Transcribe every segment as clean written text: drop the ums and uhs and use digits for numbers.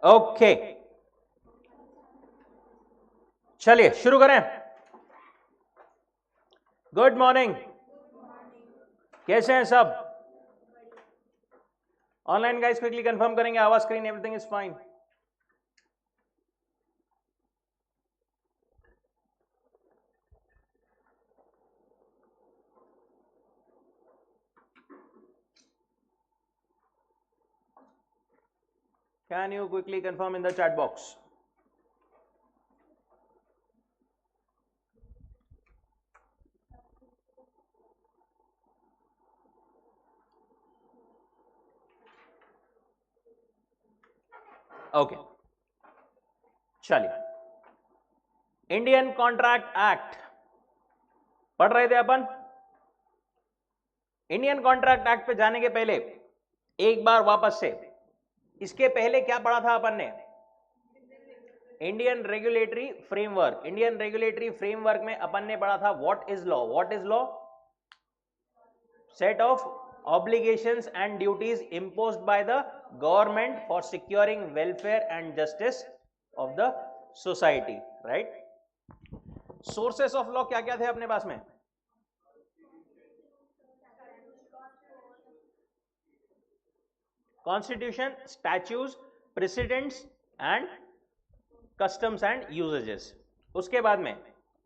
Okay, चलिए शुरू करें। गुड मॉर्निंग, कैसे हैं सब? ऑनलाइन गाइस क्विकली कंफर्म करेंगे, आवाज screen everything is fine. Can you quickly confirm in the chat box? Okay, चलिए इंडियन कॉन्ट्रैक्ट एक्ट पढ़ रहे थे अपन। इंडियन कॉन्ट्रैक्ट एक्ट पे जाने के पहले एक बार वापस से, इसके पहले क्या पढ़ा था अपन ने? Indian regulatory framework. Indian regulatory framework में अपन ने पढ़ा था what is law. What is law? Set of obligations and duties imposed by the government for securing welfare and justice of the society, right? sources of law क्या क्या थे अपने पास में? Constitution, statutes, presidents and customs and usages. उसके बाद में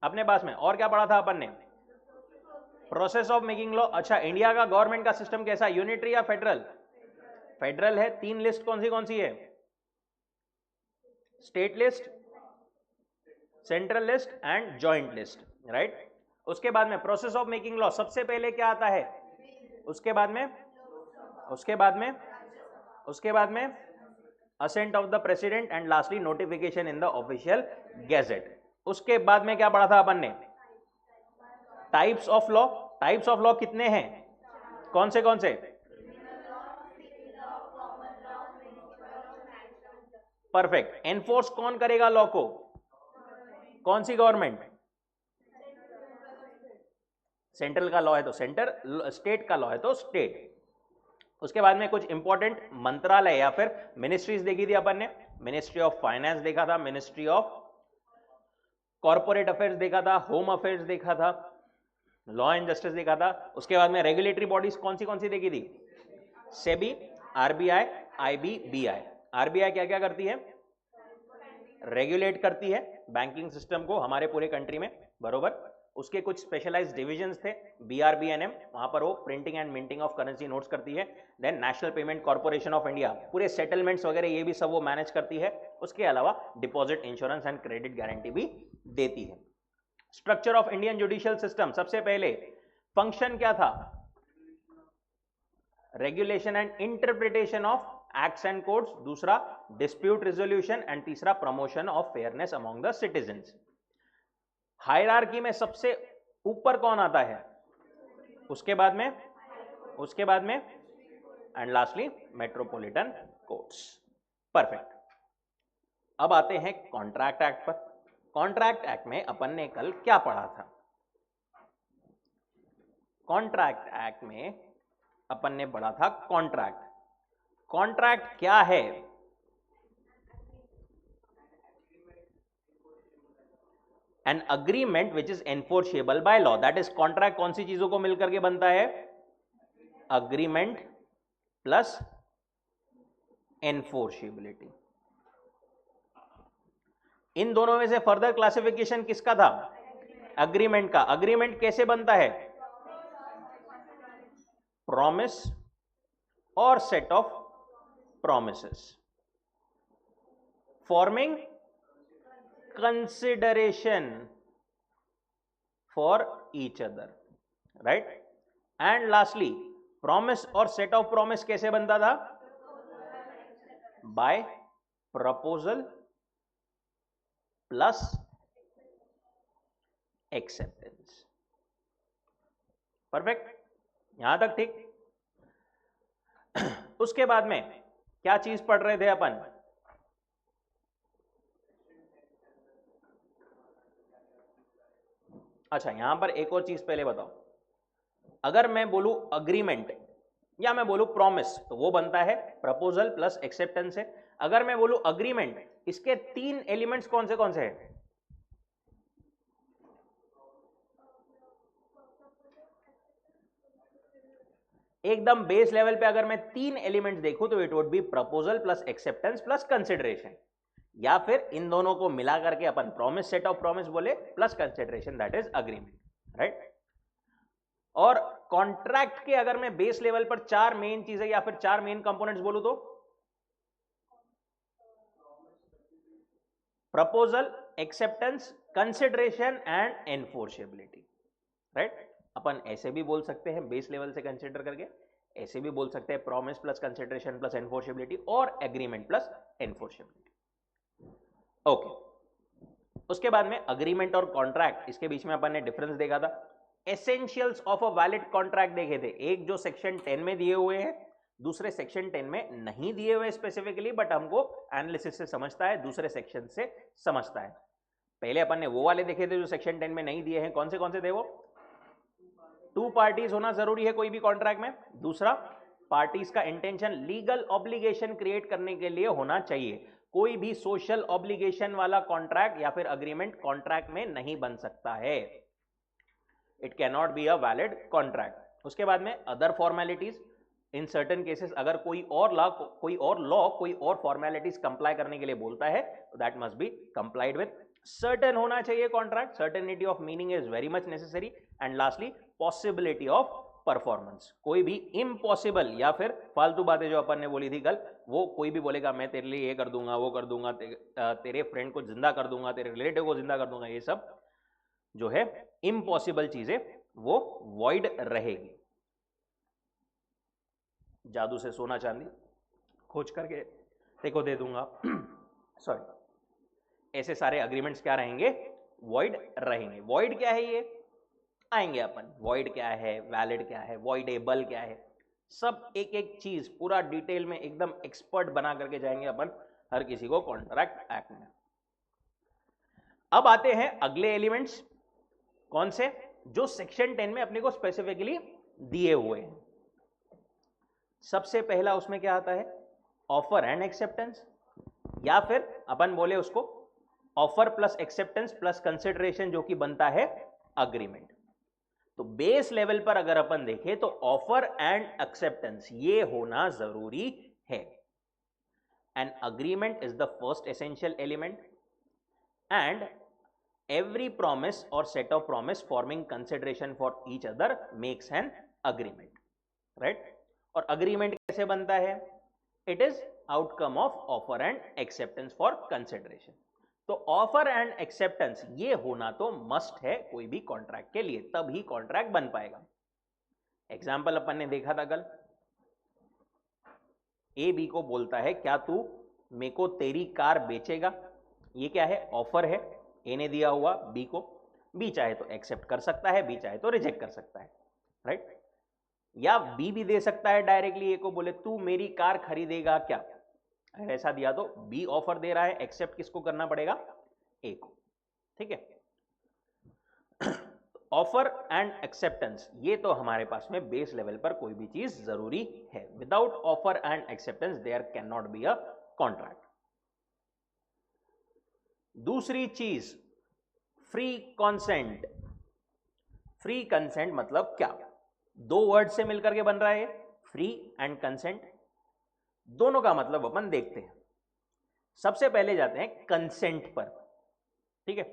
अपने पास में और क्या पढ़ा था अपन ने? Process of making law. अच्छा, इंडिया का गवर्नमेंट का सिस्टम कैसा, यूनिटरी या फेडरल? फेडरल है। तीन लिस्ट कौन सी है? State list, central list and joint list, right? उसके बाद में प्रोसेस ऑफ मेकिंग लॉ सबसे पहले क्या आता है? उसके बाद में assent of the president and lastly notification in the official gazette. उसके बाद में क्या पढ़ा था अपन ने? Types of law. Types of law कितने हैं? कौन से? परफेक्ट। एनफोर्स कौन करेगा लॉ को? कौन सी गवर्नमेंट? सेंट्रल का लॉ है तो सेंटर, स्टेट का लॉ है तो स्टेट। उसके बाद में कुछ इंपॉर्टेंट मंत्रालय या फिर मिनिस्ट्रीज देखी थी अपन ने। मिनिस्ट्री ऑफ फाइनेंस देखा था, मिनिस्ट्री ऑफ कॉर्पोरेट अफेयर्स देखा था, होम अफेयर्स देखा था, लॉ एंड जस्टिस देखा था। उसके बाद में रेगुलेटरी बॉडीज कौन सी देखी थी? SEBI, RBI, IBBI. आरबीआई क्या क्या करती है? रेगुलेट करती है बैंकिंग सिस्टम को हमारे पूरे कंट्री में, बरोबर। उसके कुछ स्पेशलाइज्ड डिविजन्स थे, बीआरबीएनएम, वहां पर वो printing and minting of currency notes करती है। Then national payment corporation of India, पूरे सेटलमेंट्स वगैरह ये भी सब वो मैनेज करती है। उसके अलावा deposit insurance and credit guarantee भी देती है। Structure of Indian judicial system, सबसे पहले फंक्शन क्या था? Regulation and interpretation of acts and codes, दूसरा डिस्प्यूट रिजोल्यूशन एंड तीसरा promotion of fairness among the citizens. Hierarchy में सबसे ऊपर कौन आता है? उसके बाद में and lastly metropolitan courts. Perfect. अब आते हैं कॉन्ट्रैक्ट एक्ट पर। कॉन्ट्रैक्ट एक्ट में अपन ने कल क्या पढ़ा था? कॉन्ट्रैक्ट एक्ट में अपन ने पढ़ा था कॉन्ट्रैक्ट। कॉन्ट्रैक्ट क्या है? An agreement which is enforceable by law. That is contract कौन सी चीजों को मिलकर के बनता है? Agreement plus enforceability. इन दोनों में से फर्दर क्लासिफिकेशन किसका था? अग्रीमेंट का। अग्रीमेंट कैसे बनता है? प्रॉमिस और set of promises forming consideration for each other, right? And lastly promise और set of promise कैसे बनता था? by proposal plus acceptance। Perfect, यहां तक ठीक। उसके बाद में क्या चीज पढ़ रहे थे अपन? अच्छा, यहां पर एक और चीज पहले बताओ। अगर मैं बोलूं अग्रीमेंट, या मैं बोलूं प्रॉमिस तो वो बनता है प्रपोजल प्लस एक्सेप्टेंस है। अगर मैं बोलूं अग्रीमेंट, इसके 3 एलिमेंट्स कौन से हैं? एकदम बेस लेवल पे अगर मैं 3 एलिमेंट्स देखूं तो it would be proposal plus acceptance plus consideration, या फिर इन दोनों को मिला करके अपन प्रॉमिस, सेट ऑफ प्रॉमिस बोले plus consideration, that is agreement, right. और कॉन्ट्रैक्ट के अगर मैं बेस लेवल पर 4 मेन चीजें या फिर 4 मेन कंपोनेंट्स बोलूं तो proposal, acceptance, consideration and enforceability, right. अपन ऐसे भी बोल सकते हैं बेस लेवल से कंसिडर करके, ऐसे भी बोल सकते हैं promise plus consideration plus enforceability और एग्रीमेंट प्लस एनफोर्सेबिलिटी। ओके, उसके बाद में अग्रीमेंट और कॉन्ट्रैक्ट, इसके बीच में अपन ने डिफरेंस देखा था। Essentials of a valid contract देखे थे, एक जो सेक्शन 10 में दिए हुए हैं, दूसरे सेक्शन 10 में नहीं दिए हुए स्पेसिफिकली, बट हमको एनालिसिस से समझता है, दूसरे सेक्शन से समझता है। पहले अपन ने वो वाले देखे थे जो सेक्शन 10 में नहीं दिए हैं, कौन से थे वो? 2 पार्टीज होना जरूरी है कोई भी कॉन्ट्रैक्ट में। दूसरा, पार्टीज का इंटेंशन लीगल ऑब्लिगेशन क्रिएट करने के लिए होना चाहिए। कोई भी सोशल ऑब्लिगेशन वाला कॉन्ट्रैक्ट या फिर अग्रीमेंट कॉन्ट्रैक्ट में नहीं बन सकता है, it can not be a valid contract. उसके बाद में other formalities, in certain cases अगर कोई और लॉ कोई और फॉर्मेलिटीज कंप्लाई करने के लिए बोलता है तो that must be complied with. Certain होना चाहिए contract, certainty of meaning is very much necessary. And lastly, possibility of performance. कोई भी इम्पॉसिबल या फिर फालतू बातें जो अपन ने बोली थी कल, वो कोई भी बोलेगा मैं तेरे लिए ये कर दूंगा, वो कर दूंगा, तेरे फ्रेंड को जिंदा कर दूंगा, तेरे रिलेटिव को जिंदा कर दूंगा, ये सब जो है इम्पॉसिबल चीजें वो वॉइड रहेगी। जादू से सोना चांदी खोज करके देखो दे दूंगा सॉरी, ऐसे सारे अग्रीमेंट्स क्या रहेंगे? वॉइड रहेंगे। वॉइड क्या है ये आएंगे अपन, वॉइड क्या है, वैलिड क्या है, वॉइडेबल क्या है, सब एक एक चीज पूरा डिटेल में एकदम एक्सपर्ट बना करके जाएंगे अपन हर किसी को कॉन्ट्रैक्ट एक्ट में। अब आते हैं अगले एलिमेंट्स, कौन से? जो सेक्शन 10 में अपने को स्पेसिफिकली दिए हुए हैं। सबसे पहला उसमें क्या आता है? ऑफर एंड एक्सेप्टेंस, या फिर अपन बोले उसको offer plus acceptance plus consideration, जो कि बनता है अग्रीमेंट। तो बेस लेवल पर अगर अपन देखें तो ऑफर एंड एक्सेप्टेंस ये होना जरूरी है। An agreement is the first essential element and every promise or set of promise forming consideration for each other makes an agreement, right? और agreement कैसे बनता है? It is outcome of offer and acceptance for consideration. तो offer and acceptance ये होना तो must है कोई भी कॉन्ट्रैक्ट के लिए, तभी कॉन्ट्रैक्ट बन पाएगा। एग्जाम्पल अपन ने देखा था कल, ए बी को बोलता है क्या तू मेरे को तेरी कार बेचेगा? ये क्या है? ऑफर है, ए ने दिया हुआ बी को, बी चाहे तो एक्सेप्ट कर सकता है, बी चाहे तो रिजेक्ट कर सकता है, राइट? या बी भी दे सकता है डायरेक्टली ए को, बोले तू मेरी कार खरीदेगा क्या? ऐसा दिया तो बी ऑफर दे रहा है, एक्सेप्ट किसको करना पड़ेगा? ए को, ठीक है। ऑफर एंड एक्सेप्टेंस ये तो हमारे पास में बेस लेवल पर कोई भी चीज जरूरी है। Without offer and acceptance there can not be a contract. दूसरी चीज, फ्री कंसेंट। फ्री कंसेंट मतलब क्या? 2 वर्ड से मिलकर के बन रहा है, फ्री एंड कंसेंट। दोनों का मतलब अपन देखते हैं। सबसे पहले जाते हैं कंसेंट पर, ठीक है।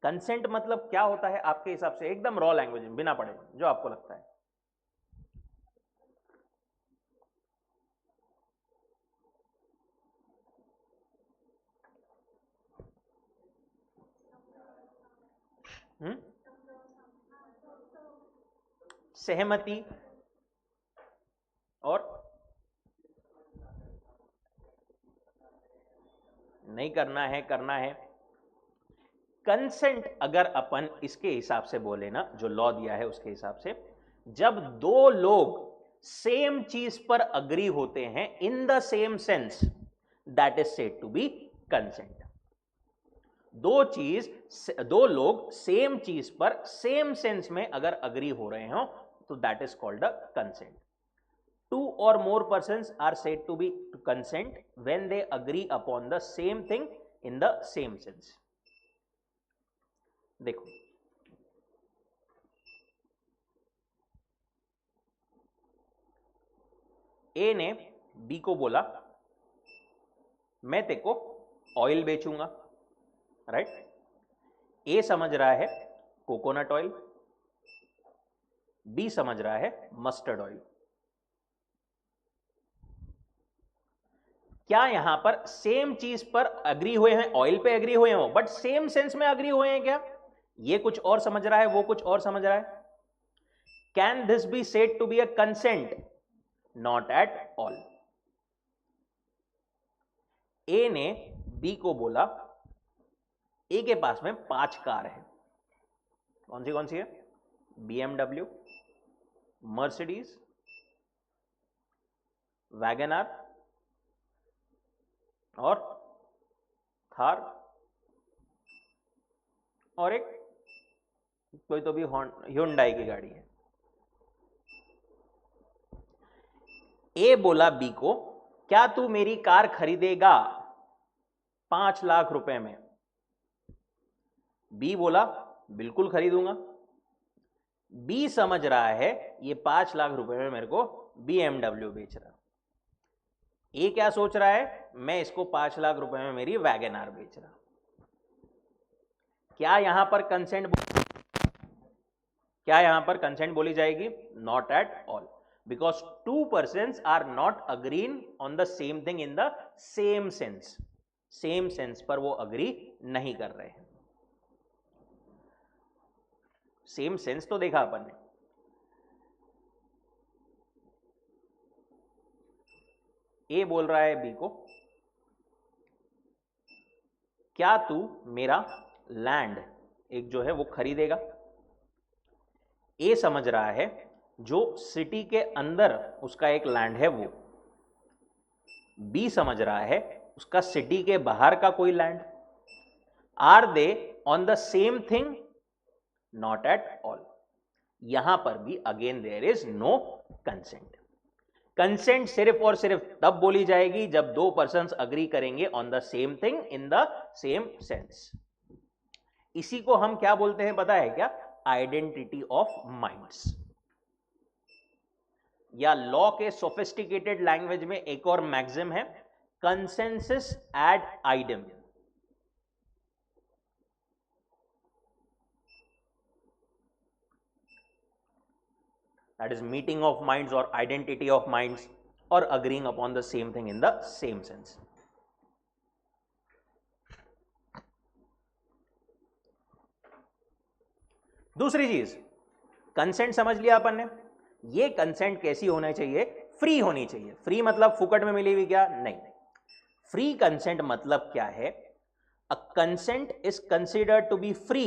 कंसेंट मतलब क्या होता है आपके हिसाब से? एकदम रॉ लैंग्वेज में, बिना पढ़े, जो आपको लगता है। सहमति और नहीं करना है, करना है। कंसेंट अगर अपन इसके हिसाब से बोले ना, जो लॉ दिया है उसके हिसाब से, जब 2 लोग सेम चीज पर अग्री होते हैं in the same sense, that is said to be consent. 2 लोग सेम चीज पर सेम सेंस में अगर अग्री हो रहे हो तो that is called a consent. two or more persons are said to be to consent when they agree upon the same thing in the same sense. देखो ए ने बी को बोला मैं तेरे को ऑयल बेचूंगा, राइट? ए समझ रहा है कोकोनट ऑयल, बी समझ रहा है मस्टर्ड ऑयल। क्या यहां पर सेम चीज पर अग्री हुए हैं? ऑयल पे अग्री हुए हैं बट सेम सेंस में अग्री हुए हैं क्या? ये कुछ और समझ रहा है, वो कुछ और समझ रहा है। Can this be said to be a consent? Not at all. A ने बी को बोला ए के पास में 5 कार है, कौन सी है? BMW, मर्सिडीज, वैगनआर और थार और एक कोई तो भी ह्युंडई की गाड़ी है। ए बोला बी को क्या तू मेरी कार खरीदेगा 5 लाख रुपए में? बी बोला बिल्कुल खरीदूंगा। बी समझ रहा है ये 5 लाख रुपए में मेरे को BMW बेच रहा। ए क्या सोच रहा है? मैं इसको 5 लाख रुपए में मेरी वैगनआर बेच रहा। क्या यहां पर कंसेंट बोली जाएगी? Not at all, because 2 persons are not agreeing on the same thing in the same sense. Same sense पर वो अग्री नहीं कर रहे हैं। सेम सेंस तो देखा अपन ने। ए बोल रहा है बी को क्या तू मेरा लैंड एक जो है वो खरीदेगा? ए समझ रहा है जो सिटी के अंदर उसका एक लैंड है वो। बी समझ रहा है उसका सिटी के बाहर का कोई land. Are they on the same thing? Not at all. यहां पर भी again there is no consent. Consent सिर्फ और सिर्फ तब बोली जाएगी जब 2 persons अग्री करेंगे on the same thing in the same sense. इसी को हम क्या बोलते हैं पता है क्या? Identity of minds. या लॉ के सोफिस्टिकेटेड लैंग्वेज में एक और मैक्सिम है, consensus ad idem. That is meeting of minds or identity of minds or agreeing upon the same thing in the same sense. दूसरी चीज, कंसेंट समझ लिया अपन ने। ये कंसेंट कैसी होना चाहिए? फ्री होनी चाहिए। फ्री मतलब फुकट में मिली हुई क्या? नहीं। फ्री कंसेंट मतलब क्या है? A consent is considered to be free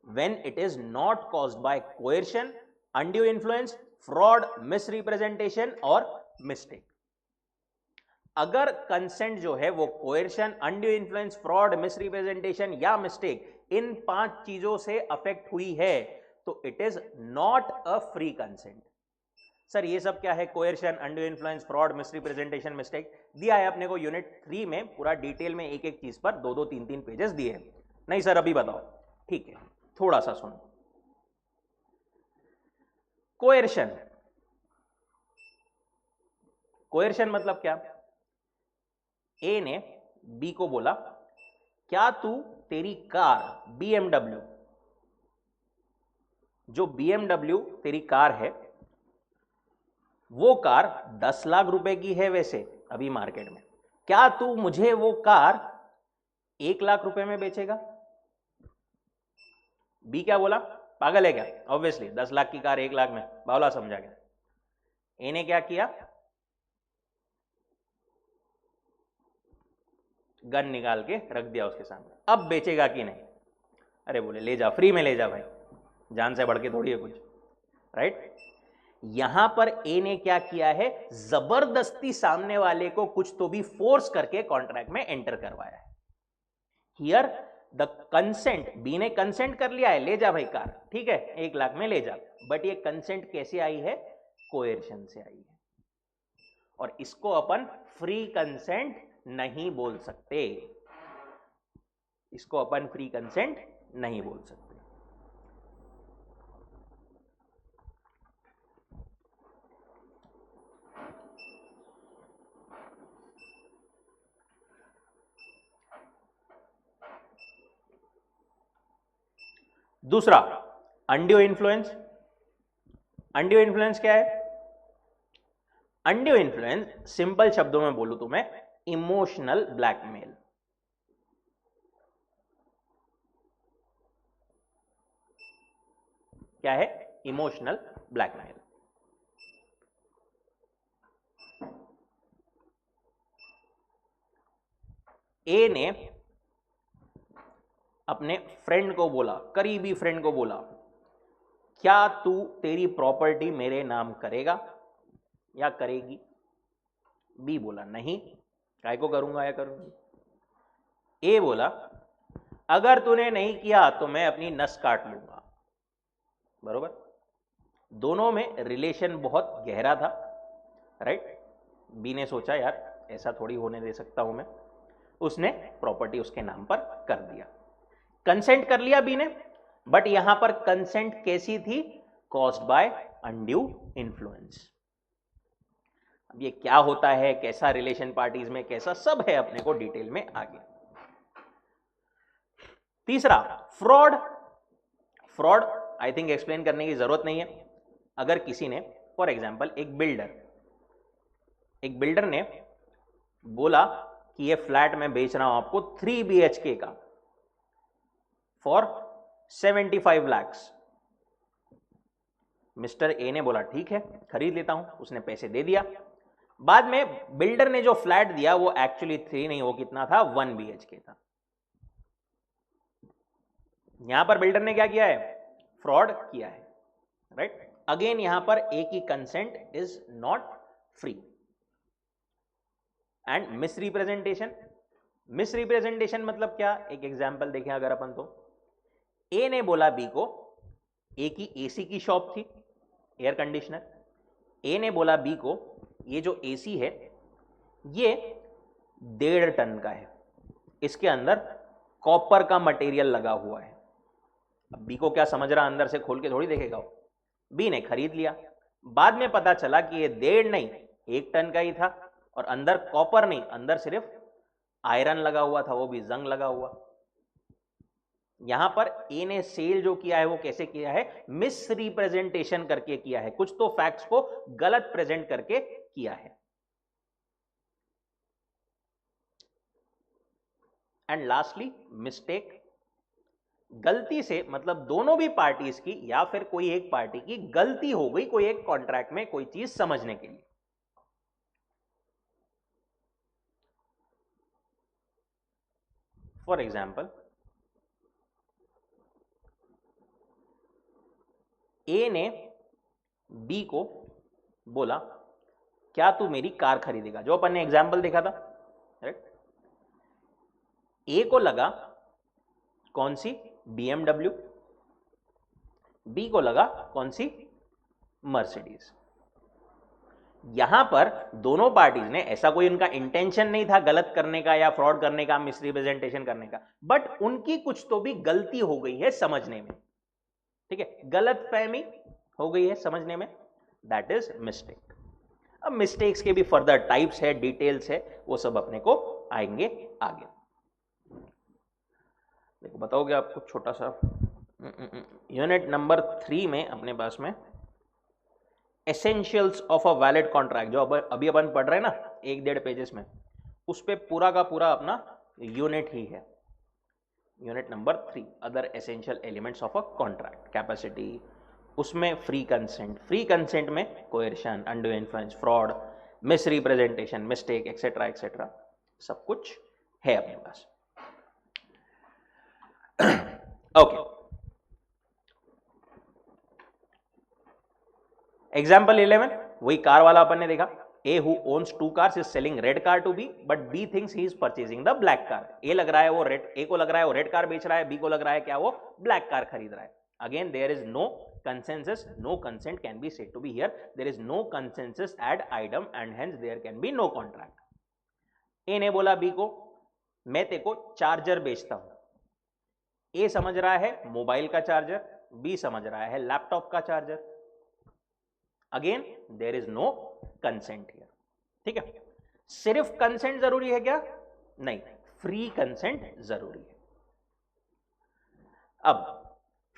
when it is not caused by coercion, undue influence, fraud, misrepresentation और मिस्टेक। अगर कंसेंट जो है वो coercion, undue influence, fraud, misrepresentation या मिस्टेक इन 5 चीजों से अफेक्ट हुई है तो it is not a free consent. Sir ये सब क्या है? Coercion, undue influence, fraud, misrepresentation, mistake दिया है अपने को यूनिट 3 में। पूरा डिटेल में एक एक चीज पर 2-2, 3-3 पेजेस दिए हैं। नहीं सर अभी बताओ, ठीक है थोड़ा सा सुनो। कोएर्शन, कोएर्शन मतलब क्या? ए ने बी को बोला क्या तू तेरी कार BMW, जो BMW तेरी कार है वो कार 10 लाख रुपए की है वैसे अभी मार्केट में, क्या तू मुझे वो कार 1 लाख रुपए में बेचेगा? बी क्या बोला? पागल है क्या? ऑब्वियसली 10 लाख की कार 1 लाख में, बावला समझा क्या? ए ने क्या किया? गन निकाल के रख दिया उसके सामने। अब बेचेगा कि नहीं? अरे बोले ले जा, फ्री में ले जा भाई, जान से बढ़ के थोड़ी है कुछ, राइट? यहां पर ए ने क्या किया है? जबरदस्ती सामने वाले को कुछ तो भी फोर्स करके कॉन्ट्रैक्ट में एंटर करवाया है। हियर द कंसेंट, बी ने कंसेंट कर लिया है, ले जा भाई कार, ठीक है 1 लाख में ले जा, बट ये कंसेंट कैसे आई है? कोएर्शन से आई है। और इसको अपन फ्री कंसेंट नहीं बोल सकते, इसको अपन फ्री कंसेंट नहीं बोल सकते। दूसरा, अनड्यू इन्फ्लुएंस। अनड्यू इन्फ्लुएंस क्या है? अनड्यू इन्फ्लुएंस सिंपल शब्दों में बोलूं तो मैं इमोशनल ब्लैकमेल। क्या है? Emotional blackmail. ए ने अपने फ्रेंड को बोला, करीबी फ्रेंड को बोला, क्या तू तेरी प्रॉपर्टी मेरे नाम करेगा या करेगी? बी बोला नहीं, काय को करूंगा या करूंगी। ए बोला अगर तूने नहीं किया तो मैं अपनी नस काट लूंगा। बरोबर, दोनों में रिलेशन बहुत गहरा था, राइट। बी ने सोचा यार ऐसा थोड़ी होने दे सकता हूं मैं, उसने प्रॉपर्टी उसके नाम पर कर दिया, कंसेंट कर लिया बी ने। बट यहां पर कंसेंट कैसी थी? Caused by undue influence. अब ये क्या होता है, कैसा रिलेशन पार्टीज में, कैसा, सब है अपने को डिटेल में आगे। तीसरा, fraud. Fraud I think explain करने की जरूरत नहीं है। अगर किसी ने, फॉर एग्जाम्पल एक बिल्डर ने बोला कि ये फ्लैट मैं बेच रहा हूं आपको 3 BHK का फॉर 75 lakhs। मिस्टर ए ने बोला ठीक है खरीद लेता हूं, उसने पैसे दे दिया। बाद में बिल्डर ने जो फ्लैट दिया वो एक्चुअली 3 नहीं, वो कितना था? 1 BHK था। यहां पर बिल्डर ने क्या किया है? फ्रॉड किया है, राइट। अगेन यहां पर ए की consent is not free. And misrepresentation मतलब क्या? एक एग्जांपल देखें अगर अपन तो, ए ने बोला बी को, ए की एसी की शॉप थी, एयर कंडीशनर। ए ने बोला बी को ये जो एसी है ये 1.5 टन का है, इसके अंदर कॉपर का मटेरियल लगा हुआ है। अब बी को क्या समझ रहा, अंदर से खोल के थोड़ी देखेगा वो। बी ने खरीद लिया, बाद में पता चला कि ये 1.5 नहीं 1 टन का ही था, और अंदर कॉपर नहीं, अंदर सिर्फ आयरन लगा हुआ था, वो भी जंग लगा हुआ। यहां पर ए ने सेल जो किया है वो कैसे किया है? मिस रिप्रेजेंटेशन करके किया है, कुछ तो फैक्ट्स को गलत प्रेजेंट करके किया है। And lastly, mistake. गलती से मतलब दोनों भी पार्टीज की या फिर कोई एक पार्टी की गलती हो गई कोई एक कॉन्ट्रैक्ट में कोई चीज समझने के लिए। फॉर एग्जाम्पल, ए ने बी को बोला क्या तू मेरी कार खरीदेगा, जो अपन ने एग्जाम्पल देखा था, राइट। ए को लगा कौन सी? BMW। बी को लगा कौन सी? मर्सिडीज। यहां पर दोनों पार्टीज ने, ऐसा कोई उनका इंटेंशन नहीं था गलत करने का या फ्रॉड करने का, मिसरिप्रेजेंटेशन करने का, बट उनकी कुछ तो भी गलती हो गई है समझने में, ठीक है, गलत फहमी हो गई है समझने में, दैट इज मिस्टेक। अब मिस्टेक्स के भी फर्दर टाइप्स है, डिटेल्स है, वो सब अपने को आएंगे आगे। देखो बताओगे आपको छोटा सा यूनिट नंबर 3 में अपने पास में essentials of a valid contract, जो अभी अपन पढ़ रहे हैं ना 1-1.5 पेजेस में, उस पे पूरा का पूरा अपना यूनिट ही है। Unit number 3, other essential elements of a contract, capacity, उसमें फ्री कंसेंट में coercion, undue influence, fraud, misrepresentation, mistake, etcetera etcetera, सब कुछ है अपने पास। ओके, एग्जाम्पल 11, वही कार वाला अपन ने देखा। A who owns 2 cars is selling red car to B, but B thinks he is purchasing the black car. A लग रहा है वो रेड, A को लग रहा है वो रेड कार बेच रहा है, B को लग रहा है क्या वो ब्लैक कार खरीद रहा है। Again there is no consensus, no consent can be said to be here. There is no consensus ad idem and hence there can be no contract. ए ने बोला बी को मैं तेरे को चार्जर बेचता हूं. ए समझ रहा है मोबाइल का चार्जर, बी समझ रहा है लैपटॉप का charger. Again there is no consent here. ठीक है, सिर्फ कंसेंट जरूरी है क्या? नहीं, फ्री कंसेंट जरूरी है. अब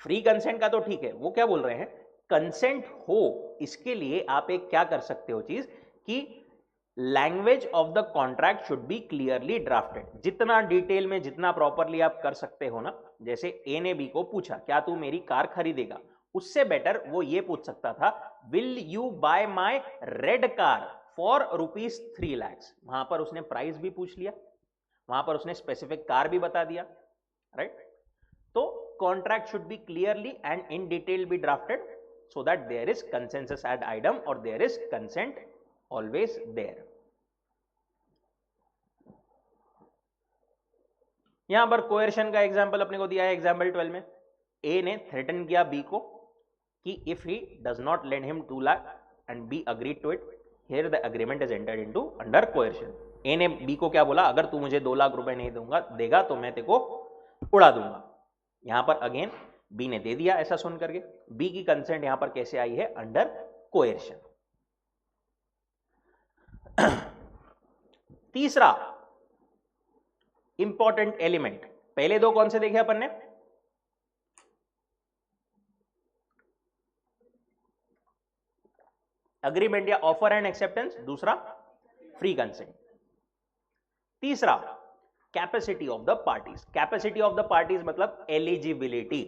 फ्री कंसेंट का तो ठीक है, वो क्या बोल रहे हैं, कंसेंट हो इसके लिए आप एक क्या कर सकते हो चीज कि language of the contract should be clearly drafted. जितना डिटेल में, जितना प्रॉपरली आप कर सकते हो ना. जैसे ए ने बी को पूछा क्या तू मेरी कार खरीदेगा, उससे बेटर वो ये पूछ सकता था will you bye my red car for ₹3 lakh. वहां पर उसने प्राइस भी पूछ लिया, वहां पर उसने स्पेसिफिक कार भी बता दिया, राइट. तो contract should be clearly and in detail be drafted so that there is consensus ad idem or there is consent always there. यहां पर coercion का एग्जांपल अपने को दिया है एग्जांपल 12 में. ए ने थ्रेटन किया बी को कि if he does not lend him 2 lakh and B agreed to it, here the agreement is entered into under coercion. A ने बी को क्या बोला, अगर तू मुझे 2 लाख रुपए नहीं देगा तो मैं तेरे को उड़ा दूंगा. यहां पर अगेन बी ने दे दिया ऐसा सुन करके. बी की कंसेंट यहां पर कैसे आई है, अंडर कोएर्शन. तीसरा इंपॉर्टेंट एलिमेंट, पहले दो कौन से देखे अपन ने, अग्रीमेंट या ऑफर एंड एक्सेप्टेंस, दूसरा फ्री कंसेंट. तीसरा capacity of the parties. Capacity of the parties मतलब एलिजिबिलिटी.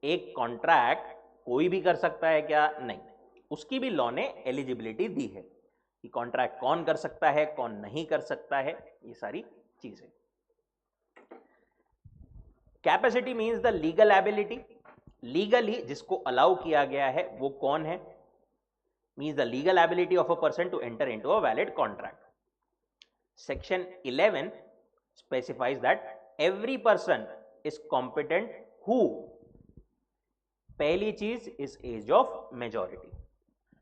एक कॉन्ट्रैक्ट कोई भी कर सकता है क्या? नहीं, उसकी भी लॉ ने एलिजिबिलिटी दी है कि कॉन्ट्रैक्ट कौन कर सकता है, कौन नहीं कर सकता है, ये सारी चीजें. Capacity means the legal ability. Legally जिसको अलाउ किया गया है वो कौन है, means the legal ability of a person to enter into a valid contract. Section 11 specifies that every person is competent who, पहली चीज इज एज ऑफ मेजॉरिटी.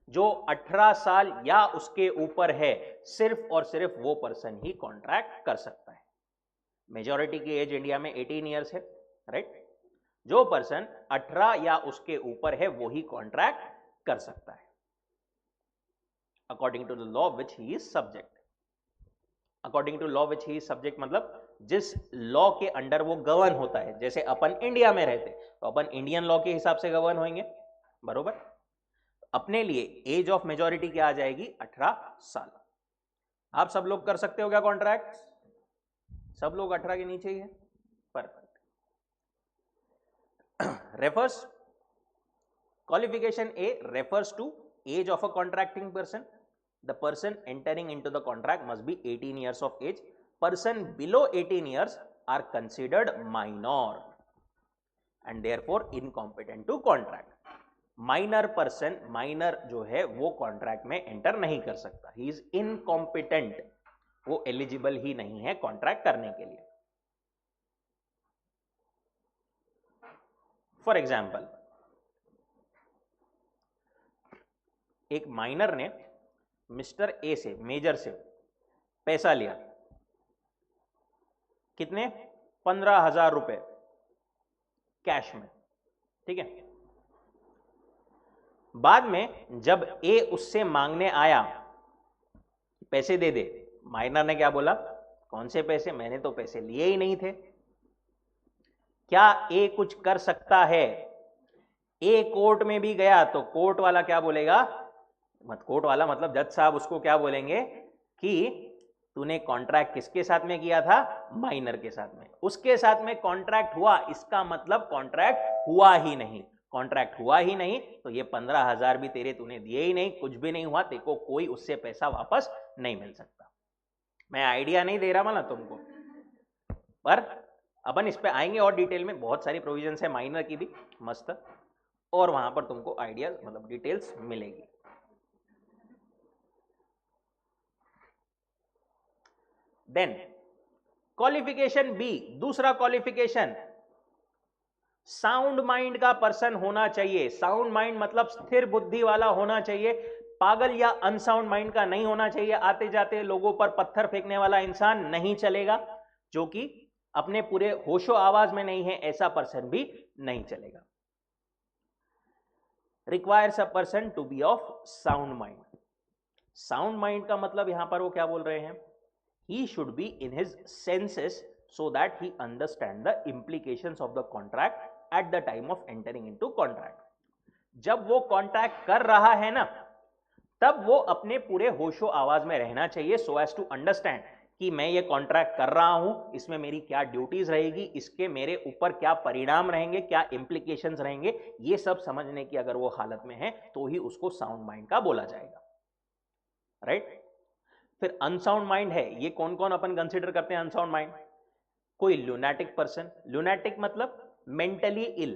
जो 18 साल या उसके ऊपर है सिर्फ और सिर्फ वो पर्सन ही कॉन्ट्रैक्ट कर सकता है. मेजॉरिटी की एज इंडिया में 18 ईयर्स है, राइट. जो पर्सन 18 या उसके ऊपर है वो ही कॉन्ट्रैक्ट कर सकता है according to the law which he is subject. According to law which he is subject मतलब जिस लॉ के अंडर वो गवर्न होता है. जैसे अपन इंडिया में रहते तो अपन इंडियन लॉ के हिसाब से गवर्न होंगे, बरोबर. अपने लिए एज ऑफ मेजॉरिटी क्या आ जाएगी, 18 साल. आप सब लोग कर सकते हो क्या कॉन्ट्रैक्ट? सब लोग 18 के नीचे ही है, perfect. Refers qualification A refers to age of a contracting person. The person entering into the contract must be 18 years of age. Person below 18 years are considered minor and therefore incompetent to contract. Minor person, minor जो है वो contract में enter नहीं कर सकता. He is incompetent. वो eligible ही नहीं है contract करने के लिए. For example, एक minor ने मिस्टर ए से, मेजर से पैसा लिया. कितने? 15,000 रुपए कैश में, ठीक है. बाद में जब ए उससे मांगने आया पैसे दे दे, माइनर ने क्या बोला, कौन से पैसे, मैंने तो पैसे लिए ही नहीं थे. क्या ए कुछ कर सकता है? ए कोर्ट में भी गया तो कोर्ट वाला क्या बोलेगा, कोर्ट वाला मतलब जज साहब उसको क्या बोलेंगे कि तूने कॉन्ट्रैक्ट किसके साथ में किया था, माइनर के साथ में. उसके साथ में कॉन्ट्रैक्ट हुआ, इसका मतलब कॉन्ट्रैक्ट हुआ ही नहीं. कॉन्ट्रैक्ट हुआ ही नहीं तो ये 15,000 भी तेरे तूने दिए ही नहीं, कुछ भी नहीं हुआ, तेरे को कोई उससे पैसा वापस नहीं मिल सकता. मैं आइडिया नहीं दे रहा माना तुमको, पर अपन इस पे आएंगे और डिटेल में. बहुत सारी प्रोविजंस है माइनर की भी मस्त, और वहां पर तुमको आइडिया मतलब डिटेल्स मिलेगी. देन क्वालिफिकेशन बी, दूसरा क्वालिफिकेशन साउंड माइंड का पर्सन होना चाहिए। साउंड माइंड मतलब स्थिर बुद्धि वाला होना चाहिए, पागल या अनसाउंड माइंड का नहीं होना चाहिए। आते जाते लोगों पर पत्थर फेंकने वाला इंसान नहीं चलेगा, जो कि अपने पूरे होशो आवाज में नहीं है, ऐसा पर्सन भी नहीं चलेगा। Requires a person to be of sound mind. Sound mind का मतलब यहां पर वो क्या बोल रहे हैं, he should be in his senses so that he understand the implications of the contract at the time of entering into contract। जब वो कॉन्ट्रैक्ट कर रहा है ना, तब वो अपने पूरे होशो आवाज में रहना चाहिए, so as to understand कि मैं ये कॉन्ट्रैक्ट कर रहा हूं, इसमें मेरी क्या ड्यूटीज रहेगी, इसके मेरे ऊपर क्या परिणाम रहेंगे, क्या इंप्लीकेशंस रहेंगे, ये सब समझने की अगर वो हालत में है तो ही उसको साउंड माइंड का बोला जाएगा, राइट। फिर अनसाउंड माइंड है, ये कौन कौन अपन कंसिडर करते हैं अनसाउंड माइंड? कोई लुनैटिक पर्सन, लुनैटिक मतलब mentally ill,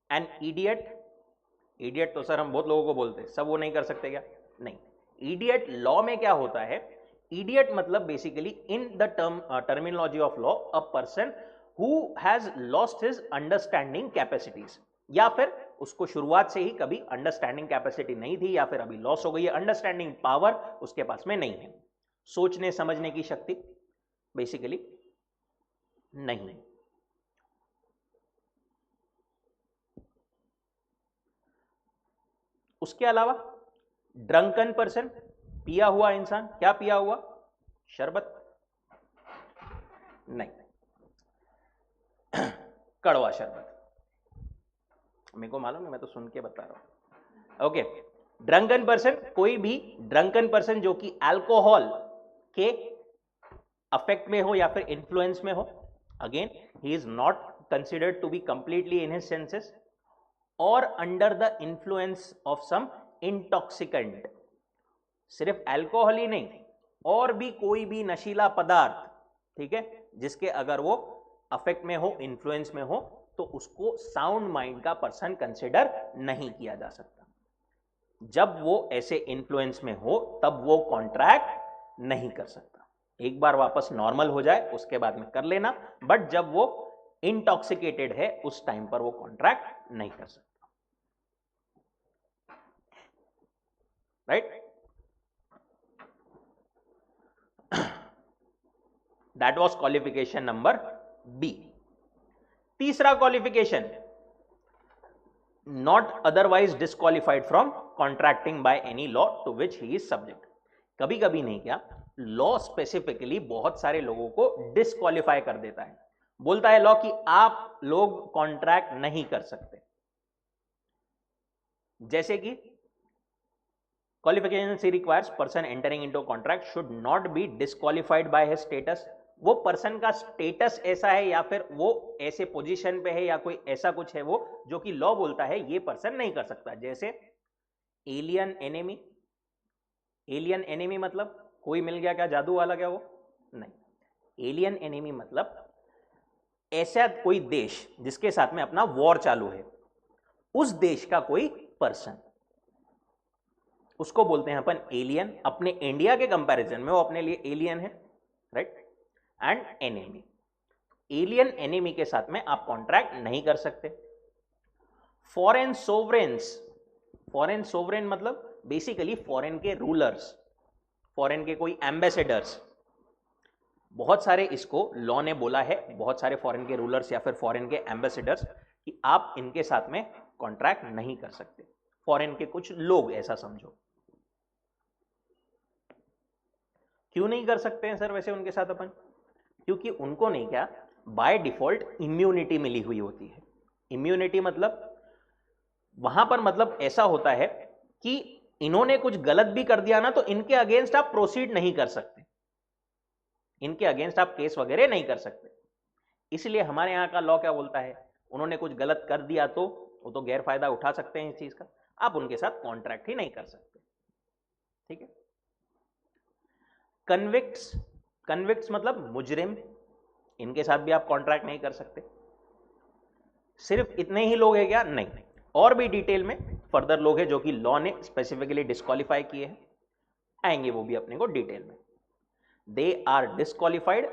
an idiot. Idiot तो सर हम बहुत लोगों को बोलते हैं, सब वो नहीं कर सकते क्या? नहीं। इडियट लॉ में क्या होता है, इडियट मतलब basically in the terminology of law a person who has lost his understanding capacities, या फिर उसको शुरुआत से ही कभी अंडरस्टैंडिंग कैपेसिटी नहीं थी, या फिर अभी लॉस हो गई है, अंडरस्टैंडिंग पावर उसके पास में नहीं है, सोचने समझने की शक्ति बेसिकली नहीं है। उसके अलावा ड्रंकन पर्सन, पिया हुआ इंसान, क्या पिया हुआ? शरबत नहीं, कड़वा शरबत, मेरे को मालूम है, मैं तो सुन के बता रहा हूं। ओके, ड्रंकन पर्सन, कोई भी ड्रंकन पर्सन जो कि अल्कोहल के अफेक्ट में हो या फिर इन्फ्लुएंस में हो, again he is not considered to be completely in his senses और under the influence of some intoxicant. सिर्फ अल्कोहल ही नहीं, और भी कोई भी नशीला पदार्थ, ठीक है, जिसके अगर वो अफेक्ट में हो, इन्फ्लुएंस में हो, तो उसको साउंड माइंड का पर्सन कंसिडर नहीं किया जा सकता। जब वो ऐसे इन्फ्लुएंस में हो तब वो कॉन्ट्रैक्ट नहीं कर सकता। एक बार वापस नॉर्मल हो जाए उसके बाद में कर लेना, बट जब वो इंटॉक्सिकेटेड है उस टाइम पर वो कॉन्ट्रैक्ट नहीं कर सकता, right. That was qualification number B. तीसरा qualification, not otherwise disqualified from contracting by any law to which he is subject. कभी कभी नहीं, क्या लॉ स्पेसिफिकली बहुत सारे लोगों को डिस्क्वालिफाई कर देता है, बोलता है लॉ कि आप लोग कॉन्ट्रैक्ट नहीं कर सकते। जैसे कि qualification C requires person entering into contract should not be disqualified by his status. वो पर्सन का स्टेटस ऐसा है या फिर वो ऐसे पोजीशन पे है या कोई ऐसा कुछ है वो जो कि लॉ बोलता है ये पर्सन नहीं कर सकता। जैसे एलियन एनिमी। एलियन एनिमी मतलब कोई मिल गया क्या जादू वाला क्या? वो नहीं। एलियन एनिमी मतलब ऐसा कोई देश जिसके साथ में अपना वॉर चालू है, उस देश का कोई पर्सन, उसको बोलते हैं अपन एलियन। अपने इंडिया के कंपैरिजन में वो अपने लिए एलियन है, right. And enemy, alien enemy के साथ में आप कॉन्ट्रैक्ट नहीं कर सकते। फॉरेन सोवरेन्स, फॉरेन सोवरेन मतलब बेसिकली फॉरेन के रूलर्स, फॉरेन के कोई एम्बेसडर्स, बहुत सारे इसको लॉ ने बोला है, बहुत सारे फॉरेन के रूलर्स या फिर फॉरेन के एम्बेसडर्स, कि आप इनके साथ में कॉन्ट्रैक्ट नहीं कर सकते। फॉरेन के कुछ लोग, ऐसा समझो। क्यों नहीं कर सकते हैं सर वैसे उनके साथ अपन? क्योंकि उनको नहीं, क्या बाय डिफॉल्ट इम्यूनिटी मिली हुई होती है। इम्यूनिटी मतलब वहां पर मतलब ऐसा होता है कि इन्होंने कुछ गलत भी कर दिया ना तो इनके अगेंस्ट आप प्रोसीड नहीं कर सकते, इनके अगेंस्ट आप केस वगैरह नहीं कर सकते। इसलिए हमारे यहां का लॉ क्या बोलता है, उन्होंने कुछ गलत कर दिया तो वो तो गैर फायदा उठा सकते हैं इस चीज का, आप उनके साथ कॉन्ट्रैक्ट ही नहीं कर सकते, ठीक है। कन्विक्ट्स, कन्विक्ट्स मतलब मुजरिम, इनके साथ भी आप कॉन्ट्रैक्ट नहीं कर सकते। सिर्फ इतने ही लोग हैं क्या? नहीं, और भी डिटेल में फर्दर लोग हैं जो कि लॉ ने स्पेसिफिकली डिस्क्वालीफाई किए हैं, आएंगे वो भी अपने को डिटेल में। They are disqualified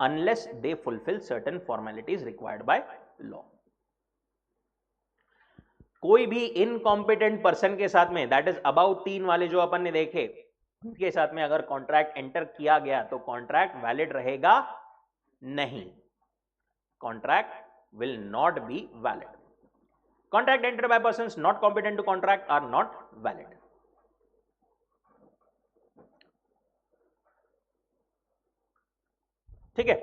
unless they fulfil certain formalities required by law. कोई भी इनकॉम्पिटेंट पर्सन के साथ में, दैट इज अबाउट 3 वाले जो अपन ने देखे, उनके साथ में अगर कॉन्ट्रैक्ट एंटर किया गया तो कॉन्ट्रैक्ट वैलिड रहेगा नहीं, contract will not be valid. Contract entered by persons not competent to contract are not valid. ठीक है,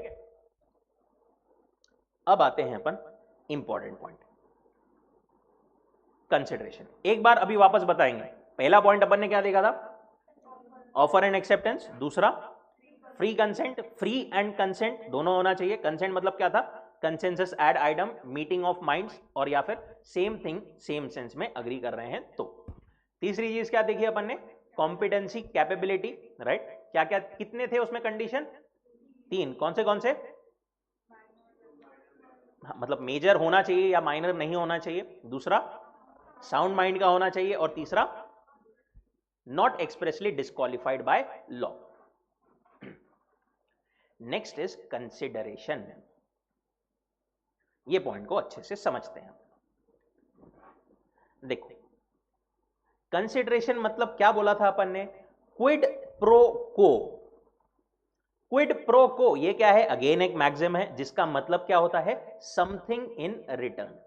अब आते हैं अपन इंपॉर्टेंट पॉइंट, कंसिडरेशन। एक बार अभी वापस बताएंगे। पहला पॉइंट अपन ने क्या देखा था? Offer and acceptance. दूसरा free consent, free and consent दोनों होना चाहिए। कंसेंट मतलब क्या था? Consensus ad idem, meeting of minds, और या फिर सेम थिंग सेम सेंस में अग्री कर रहे हैं तो। तीसरी चीज क्या देखी अपन ने? Competency, capability, right. क्या क्या कितने थे उसमें कंडीशन? 3। कौन से? मतलब मेजर होना चाहिए या माइनर नहीं होना चाहिए। दूसरा साउंड माइंड का होना चाहिए, और तीसरा not expressly disqualified by law. Next is consideration. ये पॉइंट को अच्छे से समझते हैं। देखो, कंसिडरेशन मतलब क्या बोला था अपन ने? क्विड प्रो को। क्विड प्रो को ये क्या है? अगेन एक मैक्सिम है जिसका मतलब क्या होता है? Something in return.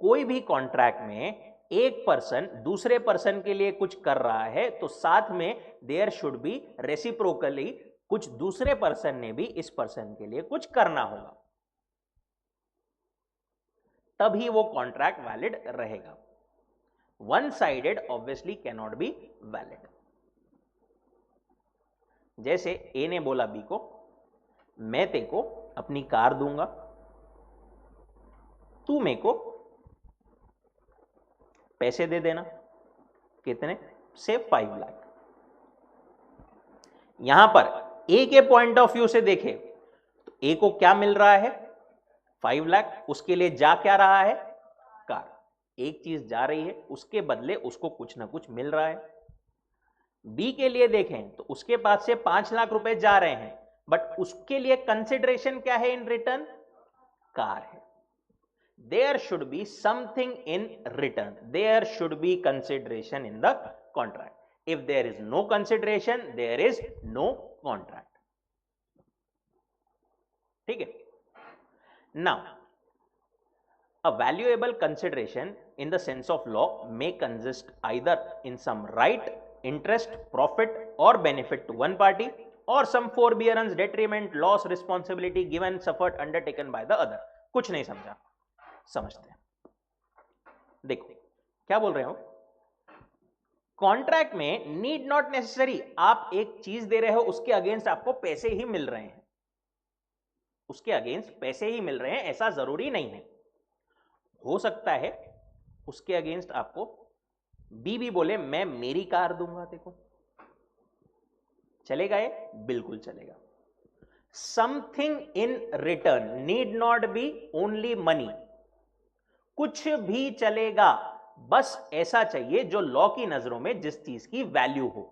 कोई भी कॉन्ट्रैक्ट में एक पर्सन दूसरे पर्सन के लिए कुछ कर रहा है तो साथ में देयर शुड बी रेसिप्रोकली, कुछ दूसरे पर्सन ने भी इस पर्सन के लिए कुछ करना होगा, तभी वो कॉन्ट्रैक्ट वैलिड रहेगा। One sided obviously can not be valid. जैसे ए ने बोला बी को, मैं तेरे को अपनी कार दूंगा, तू मेरे को पैसे दे देना। कितने? से 5 लाख। यहां पर ए के पॉइंट ऑफ व्यू से देखें तो ए को क्या मिल रहा है? 5 लाख। उसके लिए जा क्या रहा है? कार। एक चीज जा रही है, उसके बदले उसको कुछ ना कुछ मिल रहा है। बी के लिए देखें तो उसके पास से 5 लाख रुपए जा रहे हैं, बट उसके लिए कंसिडरेशन क्या है इन रिटर्न? कार है। There should be something in return, there should be consideration in the contract. If there is no consideration, there is no contract. ठीक है। Now, a valuable consideration in the sense of law may consist either in some right, interest, profit or benefit to one party, or some forbearance, detriment, loss, responsibility given, suffered, undertaken by the other. कुछ नहीं समझा, समझते हैं। देखो क्या बोल रहे हो? कॉन्ट्रैक्ट में नीड नॉट नेसेसरी आप एक चीज दे रहे हो, उसके अगेंस्ट आपको पैसे ही मिल रहे हैं, उसके अगेंस्ट पैसे ही मिल रहे हैं, ऐसा जरूरी नहीं है। हो सकता है उसके अगेंस्ट आपको बी भी बोले मैं मेरी कार दूंगा देखो, चलेगा ये? बिल्कुल चलेगा। Something in return need not be only money, कुछ भी चलेगा, बस ऐसा चाहिए जो लॉ की नजरों में जिस चीज की वैल्यू हो।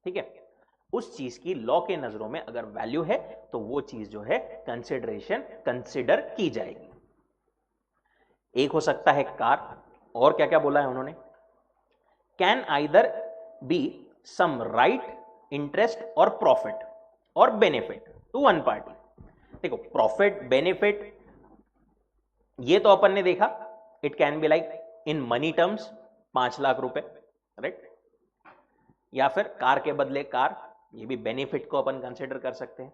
ठीक है, उस चीज की लॉ के नजरों में अगर वैल्यू है तो वो चीज जो है कंसिडरेशन कंसिडर की जाएगी। एक हो सकता है कार, और क्या क्या बोला है उन्होंने? Can either be some right, interest और प्रॉफिट और बेनिफिट टू वन पार्टी। देखो, प्रॉफिट बेनिफिट ये तो अपन ने देखा, it can be like in money terms 5 lakh रुपए, राइट। या फिर कार के बदले कार, ये भी बेनिफिट को अपन कंसिडर कर सकते हैं।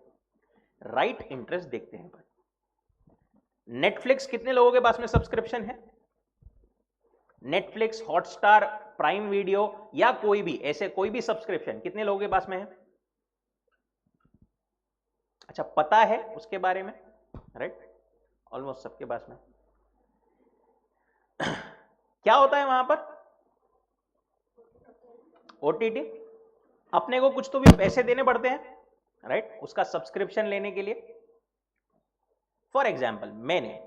राइट, इंटरेस्ट देखते हैं अपन। नेटफ्लिक्स कितने लोगों के पास में सब्सक्रिप्शन है? नेटफ्लिक्स, हॉटस्टार, प्राइम वीडियो या कोई भी ऐसे कोई भी सब्सक्रिप्शन कितने लोगों के पास में है? अच्छा, पता है उसके बारे में, राइट। ऑलमोस्ट सबके पास में। क्या होता है वहां पर? ओटीटी। अपने को कुछ तो भी पैसे देने पड़ते हैं, राइट, उसका सब्सक्रिप्शन लेने के लिए। फॉर एग्जाम्पल, मैंने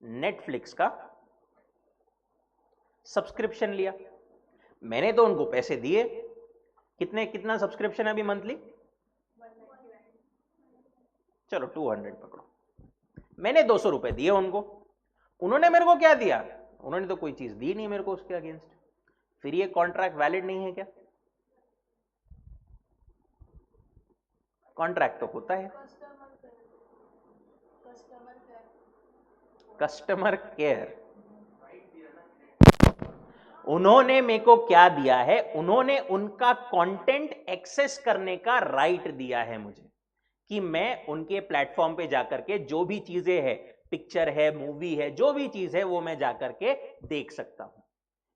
नेटफ्लिक्स का सब्सक्रिप्शन लिया, मैंने तो उनको पैसे दिए, कितना सब्सक्रिप्शन है अभी मंथली? चलो 200 पकड़ो। मैंने 200 रुपए दिए उनको, उन्होंने मेरे को क्या दिया? उन्होंने तो कोई चीज दी नहीं मेरे को उसके अगेंस्ट, फिर ये कॉन्ट्रैक्ट वैलिड नहीं है क्या? कॉन्ट्रैक्ट तो होता है। कस्टमर केयर, उन्होंने मेरे को क्या दिया है? उन्होंने उनका कंटेंट एक्सेस करने का राइट दिया है मुझे, कि मैं उनके प्लेटफॉर्म पे जाकर के जो भी चीजें हैं, पिक्चर है, मूवी है, जो भी चीज है वो मैं जाकर के देख सकता हूं।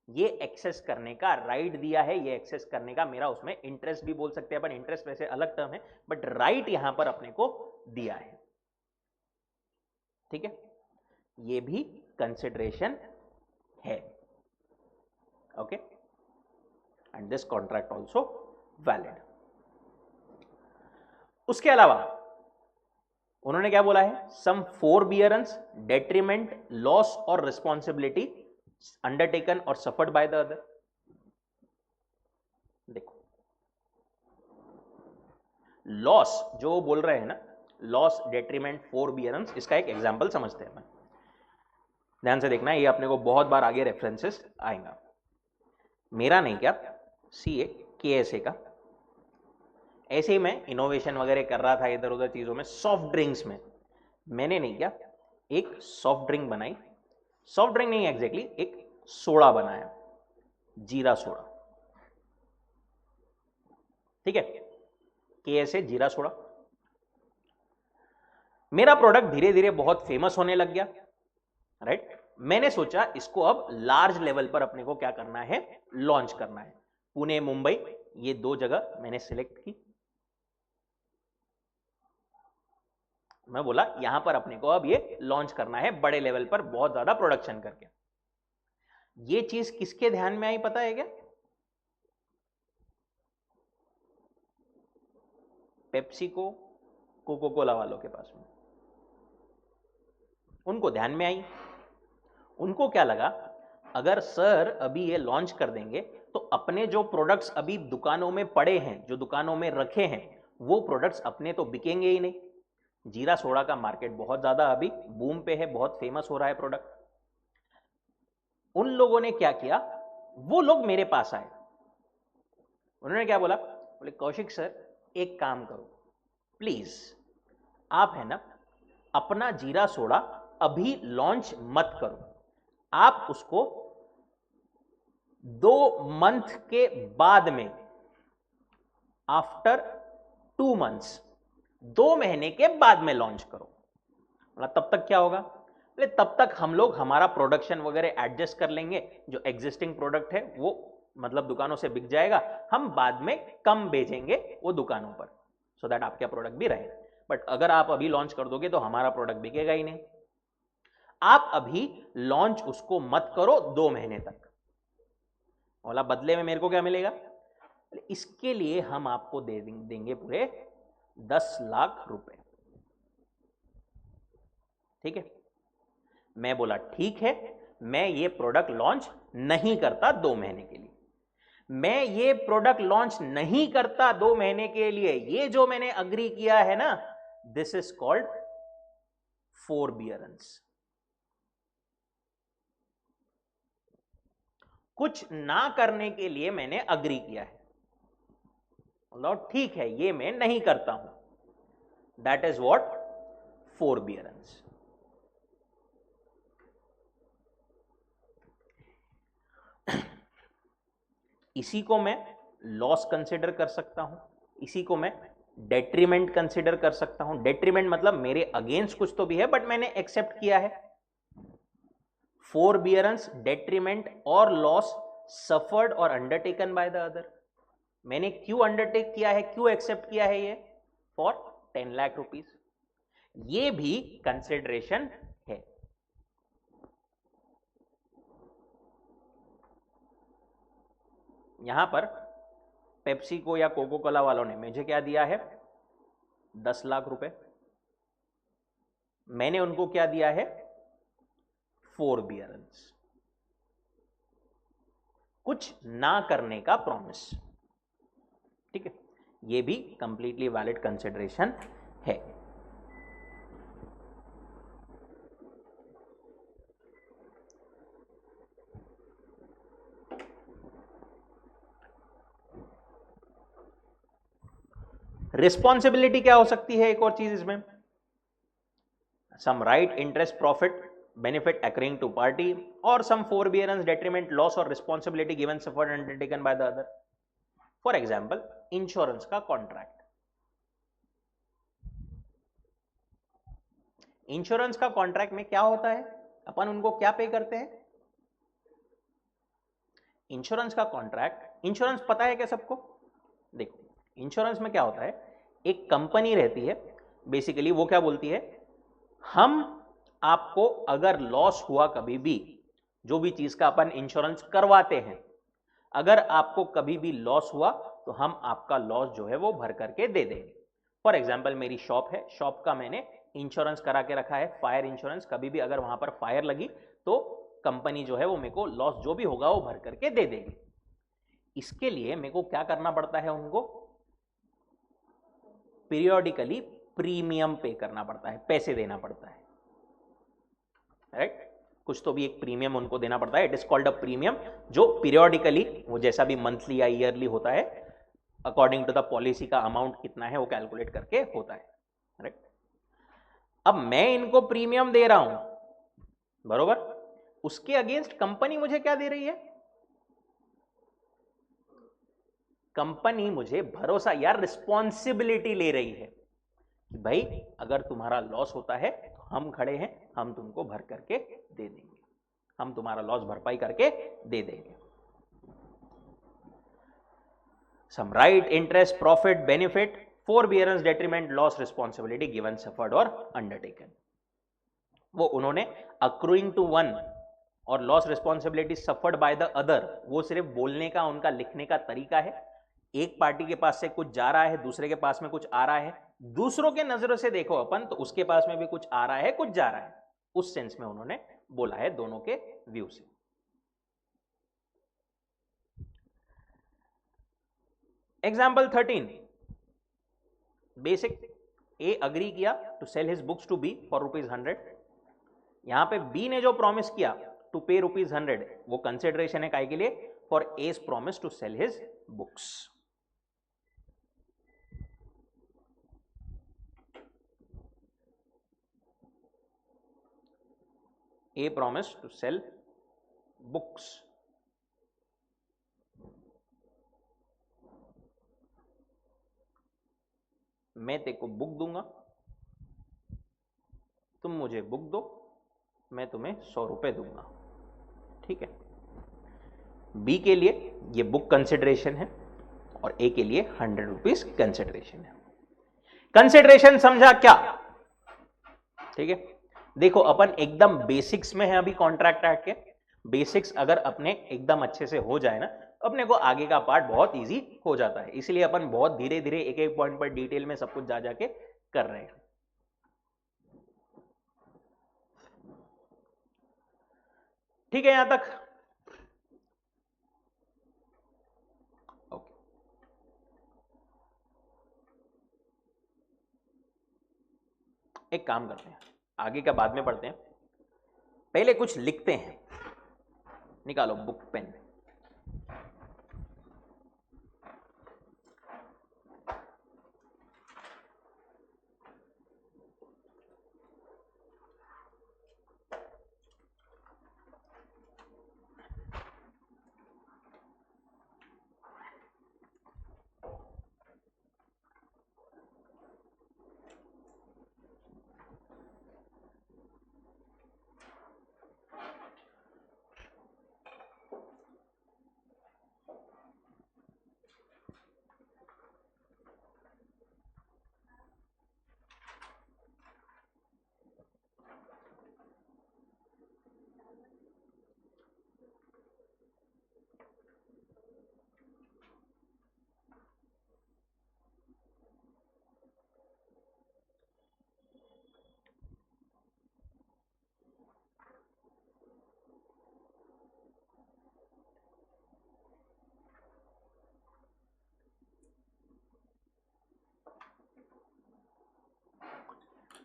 ये एक्सेस करने का राइट दिया है, ये एक्सेस करने का मेरा उसमें इंटरेस्ट भी बोल सकते हैं अपन, इंटरेस्ट वैसे अलग टर्म है, बट राइट यहां पर अपने को दिया है। ठीक है, ये भी कंसिडरेशन है। Okay, and this contract also valid. उसके अलावा उन्होंने क्या बोला है? सम फोरबियरेंस, डेट्रीमेंट, लॉस और रिस्पॉन्सिबिलिटी अंडरटेकन और सफर्ड बाय द अदर। देखो, लॉस जो बोल रहे हैं ना, लॉस, डेट्रीमेंट, फोरबियरेंस, इसका एक एग्जांपल समझते हैं। ध्यान से देखना, ये अपने को बहुत बार आगे रेफरेंसेस आएगा। मेरा नहीं क्या, सीए केएसए का, ऐसे ही मैं इनोवेशन वगैरह कर रहा था इधर उधर चीजों में, सॉफ्ट ड्रिंक्स में। मैंने नहीं क्या, एक सॉफ्ट ड्रिंक बनाई, सॉफ्ट ड्रिंक नहीं एग्जैक्टली, एक सोडा बनाया, जीरा सोडा। ठीक है, केएसए जीरा सोडा। मेरा प्रोडक्ट धीरे धीरे बहुत फेमस होने लग गया, राइट। मैंने सोचा इसको अब लार्ज लेवल पर अपने को क्या करना है, लॉन्च करना है। पुणे, मुंबई, ये 2 जगह मैंने सिलेक्ट की। मैं बोला यहां पर अपने को अब ये लॉन्च करना है बड़े लेवल पर, बहुत ज्यादा प्रोडक्शन करके। ये चीज किसके ध्यान में आई पता है क्या? पेप्सी को, कोको कोला वालों के पास में, उनको ध्यान में आई। उनको क्या लगा, अगर सर अभी ये लॉन्च कर देंगे तो अपने जो प्रोडक्ट्स अभी दुकानों में पड़े हैं, जो दुकानों में रखे हैं, वो प्रोडक्ट्स अपने तो बिकेंगे ही नहीं। जीरा सोडा का मार्केट बहुत ज्यादा अभी बूम पे है, बहुत फेमस हो रहा है प्रोडक्ट। उन लोगों ने क्या किया, वो लोग मेरे पास आए। उन्होंने क्या बोला, बोले कौशिक सर एक काम करो प्लीज, आप है ना अपना जीरा सोडा अभी लॉन्च मत करो, आप उसको 2 मंथ के बाद में, आफ्टर 2 मंथ्स, 2 महीने के बाद में लॉन्च करो। मतलब तब तक क्या होगा, बोले तब तक हम लोग हमारा प्रोडक्शन वगैरह एडजस्ट कर लेंगे, जो एग्जिस्टिंग प्रोडक्ट है वो मतलब दुकानों से बिक जाएगा, हम बाद में कम बेचेंगे वो दुकानों पर, सो दैट आपका प्रोडक्ट भी रहे। बट अगर आप अभी लॉन्च कर दोगे तो हमारा प्रोडक्ट बिकेगा ही नहीं, आप अभी लॉन्च उसको मत करो 2 महीने तक। बोला बदले में मेरे को क्या मिलेगा, इसके लिए हम आपको दे देंगे पूरे 10 लाख रुपए। ठीक है, मैं बोला ठीक है, मैं ये प्रोडक्ट लॉन्च नहीं करता 2 महीने के लिए। मैं ये प्रोडक्ट लॉन्च नहीं करता 2 महीने के लिए, ये जो मैंने अग्री किया है ना, दिस इज कॉल्ड फोरबियरेंस। कुछ ना करने के लिए मैंने अग्री किया है, ठीक है ये मैं नहीं करता हूं, दैट इज व्हाट फोरबियरेंस। इसी को मैं लॉस कंसिडर कर सकता हूं, इसी को मैं डेट्रीमेंट कंसिडर कर सकता हूं। डेट्रीमेंट मतलब मेरे अगेंस्ट कुछ तो भी है बट मैंने एक्सेप्ट किया है। फोरबियरेंस, डेट्रीमेंट और लॉस सफर्ड और अंडरटेकन बाय द अदर। मैंने क्यों अंडरटेक किया है, क्यों एक्सेप्ट किया है ये, फॉर 10 लाख रुपीज। ये भी कंसिडरेशन है। यहां पर पेप्सी को या कोको कोला वालों ने मुझे क्या दिया है, 10 लाख रुपए। मैंने उनको क्या दिया है, फोरबियरेंस, कुछ ना करने का प्रॉमिस। ठीक है, ये भी कंप्लीटली वैलिड कंसिडरेशन है। रिस्पॉन्सिबिलिटी क्या हो सकती है, एक और चीज इसमें, some right, interest, profit, benefit accruing to party or some forbearance, detriment, loss or responsibility given, suffered, undertaken by the other. For example, insurance का कॉन्ट्रैक्ट, इंश्योरेंस का कॉन्ट्रैक्ट में क्या होता है, अपन उनको क्या पे करते हैं, इंश्योरेंस का कॉन्ट्रैक्ट, इंश्योरेंस पता है क्या सबको, देखो इंश्योरेंस में क्या होता है, एक कंपनी रहती है, बेसिकली वो क्या बोलती है, हम आपको अगर लॉस हुआ कभी भी, जो भी चीज का अपन इंश्योरेंस करवाते हैं, अगर आपको कभी भी लॉस हुआ तो हम आपका लॉस जो है वो भर करके दे देंगे। फॉर एग्जाम्पल मेरी शॉप है, शॉप का मैंने इंश्योरेंस करा के रखा है, फायर इंश्योरेंस, कभी भी अगर वहां पर फायर लगी तो कंपनी जो है वो मेरे को लॉस जो भी होगा वो भर करके दे देगी। इसके लिए मेरे को क्या करना पड़ता है, उनको पीरियोडिकली प्रीमियम पे करना पड़ता है, पैसे देना पड़ता है, राइट, कुछ तो भी एक प्रीमियम उनको देना पड़ता है, it is called a premium, जो पीरियोडिकली, वो जैसा भी मंथली या ईयरली होता है, अकॉर्डिंग टू द पॉलिसी का अमाउंट कितना है वो कैलकुलेट करके होता है, राइट। अब मैं इनको प्रीमियम दे रहा हूं, बरोबर, उसके अगेंस्ट कंपनी मुझे क्या दे रही है, कंपनी मुझे भरोसा या रिस्पॉन्सिबिलिटी ले रही है कि भाई अगर तुम्हारा लॉस होता है तो हम खड़े हैं, हम तुमको भर करके दे देंगे, हम तुम्हारा लॉस भरपाई करके दे देंगे। Some right, interest, profit, benefit, forbearance, detriment, loss, responsibility given, suffered और undertaken, वो उन्होंने accruing to one और loss responsibility suffered by the other, वो सिर्फ बोलने का, उनका लिखने का तरीका है। एक पार्टी के पास से कुछ जा रहा है, दूसरे के पास में कुछ आ रहा है, दूसरों के नजरों से देखो अपन तो उसके पास में भी कुछ आ रहा है, कुछ जा रहा है, उस सेंस में उन्होंने बोला है, दोनों के व्यू से। एग्जाम्पल 13, बेसिक, ए अग्री किया to sell his books to be for ₹100, यहां पे बी ने जो प्रॉमिस किया टू पे ₹100, वो कंसिडरेशन है काय के लिए, for as promise to sell his books. A promise to sell books, मैं तेरे को बुक दूंगा, तुम मुझे बुक दो, मैं तुम्हें ₹100 दूंगा, ठीक है। बी के लिए ये बुक कंसिडरेशन है और ए के लिए ₹100 कंसिडरेशन है। कंसिडरेशन समझा क्या, ठीक है। देखो अपन एकदम बेसिक्स में है अभी कॉन्ट्रैक्ट एक्ट के, बेसिक्स अगर अपने एकदम अच्छे से हो जाए ना, अपने को आगे का पार्ट बहुत इजी हो जाता है, इसलिए अपन बहुत धीरे धीरे एक एक पॉइंट पर डिटेल में सब कुछ जा जाके कर रहे हैं। ठीक है यहां तक, ओके। एक काम करते हैं, आगे का बाद में पढ़ते हैं, पहले कुछ लिखते हैं, निकालो book pen.